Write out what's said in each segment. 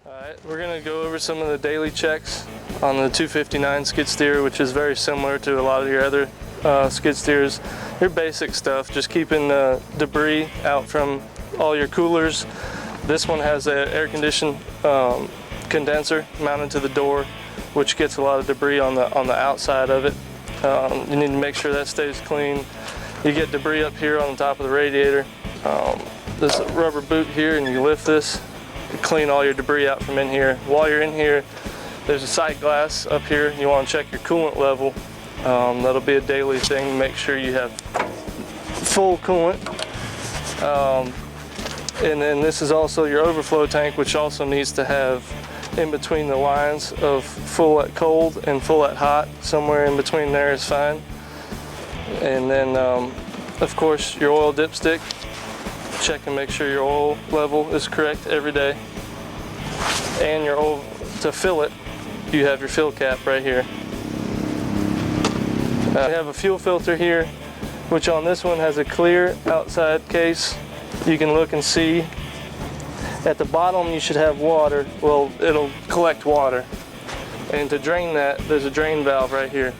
Alright, we're going to go over some of the daily checks on the 259 skid steer, which is very similar to a lot of your other skid steers. Your basic stuff, just keeping debris out from all your coolers. This one has an air conditioned condenser mounted to the door, which gets a lot of debris on the outside of it. You need to make sure that stays clean. You get debris up here on the top of the radiator. This rubber boot here, and you lift this, you clean all your debris out from in here. While you're in here, there's a sight glass up here. You want to check your coolant level. That'll be a daily thing. Make sure you have full coolant. And then this is also your overflow tank, which also needs to have in between the lines of full at cold and full at hot. Somewhere in between there is fine. And then of course your oil dipstick. Check and make sure your oil level is correct every day. And your oil, to fill it, you have your fill cap right here. We have a fuel filter here, which on this one has a clear outside case. You can look and see. At the bottom you should have water. Well, it'll collect water. And to drain that, there's a drain valve right here.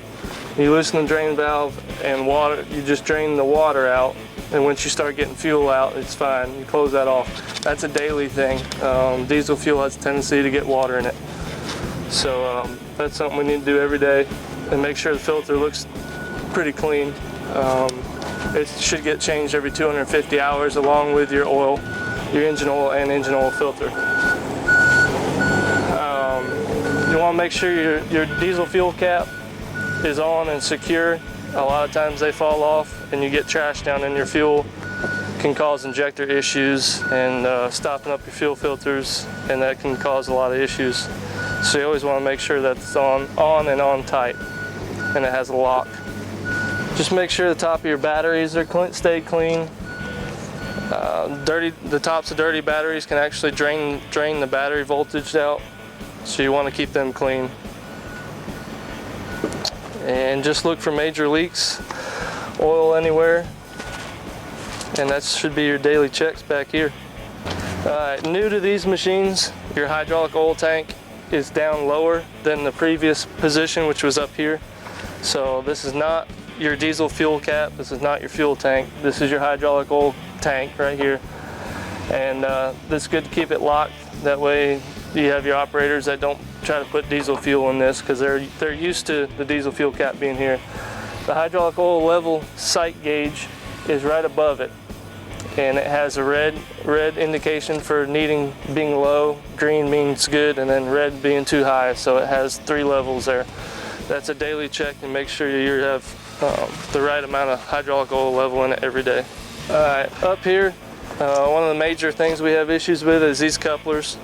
You loosen the drain valve and water, you just drain the water out. And once you start getting fuel out, it's fine. You close that off. That's a daily thing. Diesel fuel has a tendency to get water in it. So that's something we need to do every day, and make sure the filter looks pretty clean. It should get changed every 250 hours along with your oil, your engine oil and engine oil filter. You want to make sure your diesel fuel cap is on and secure. A lot of times they fall off and you get trash down in your fuel. Can cause injector issues and stopping up your fuel filters, and that can cause a lot of issues. So you always want to make sure that it's on and on tight, and it has a lock. Just make sure the top of your batteries are stay clean. The tops of dirty batteries can actually drain the battery voltage out, so you want to keep them clean. And just look for major leaks, oil anywhere, and that should be your daily checks back here. New to these machines, your hydraulic oil tank is down lower than the previous position, which was up here. So this is not your diesel fuel cap, this is not your fuel tank, this is your hydraulic oil tank right here. And this is good to keep it locked. That way you have your operators that don't try to put diesel fuel in this, because they're used to the diesel fuel cap being here. The hydraulic oil level sight gauge is right above it, and it has a red indication for being low, green means good, and then red being too high. So it has 3 levels there. That's a daily check, and make sure you have the right amount of hydraulic oil level in it every day. Alright, up here, one of the major things we have issues with is these couplers.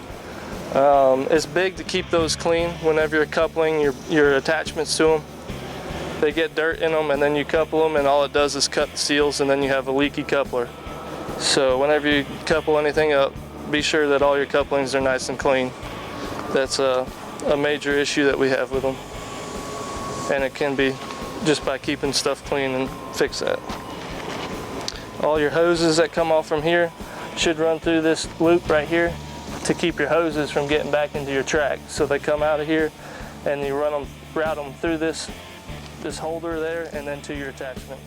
It's big to keep those clean whenever you're coupling your attachments to them. They get dirt in them, and then you couple them, and all it does is cut the seals, and then you have a leaky coupler. So whenever you couple anything up, be sure that all your couplings are nice and clean. That's a major issue that we have with them, and it can be just by keeping stuff clean and fix that. All your hoses that come off from here should run through this loop right here to keep your hoses from getting back into your track. So they come out of here, and you route them through this holder there, and then to your attachment.